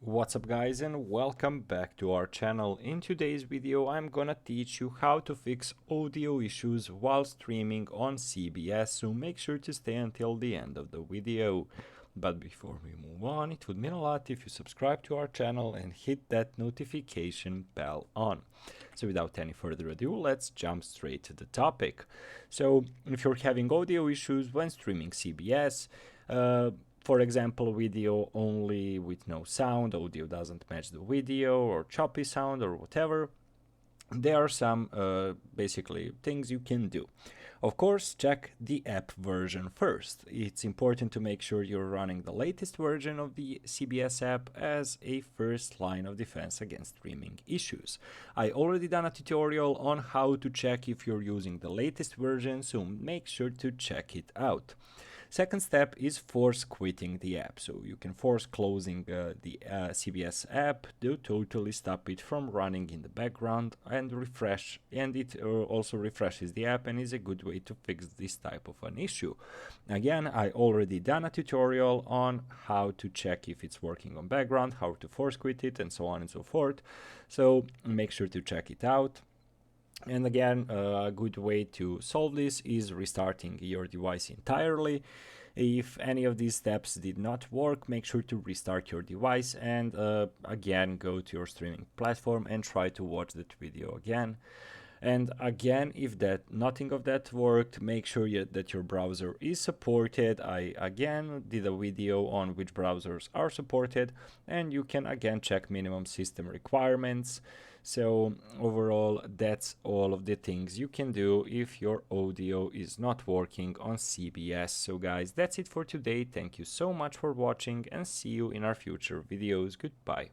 What's up guys, and welcome back to our channel. In today's video I'm gonna teach you how to fix audio issues while streaming on CBS, so make sure to stay until the end of the video. But before we move on, it would mean a lot if you subscribe to our channel and hit that notification bell on. So without any further ado, let's jump straight to the topic. So if you're having audio issues when streaming CBS, for example, video only with no sound, audio doesn't match the video, or choppy sound, or whatever, there are some basically things you can do. Of course, check the app version first. It's important to make sure you're running the latest version of the CBS app as a first line of defense against streaming issues. I already done a tutorial on how to check if you're using the latest version, so make sure to check it out. Second step is force quitting the app. So you can force closing the CBS app to totally stop it from running in the background and refresh. And it also refreshes the app and is a good way to fix this type of an issue. Again, I already done a tutorial on how to check if it's working on background, how to force quit it, and so on and so forth. So make sure to check it out. And again, a good way to solve this is restarting your device entirely. If any of these steps did not work, make sure to restart your device and again go to your streaming platform and try to watch that video again. And again, if nothing of that worked, make sure that your browser is supported. I again did a video on which browsers are supported, and you can again check minimum system requirements. So overall, that's all of the things you can do if your audio is not working on CBS. So guys, that's it for today. Thank you so much for watching and see you in our future videos. Goodbye.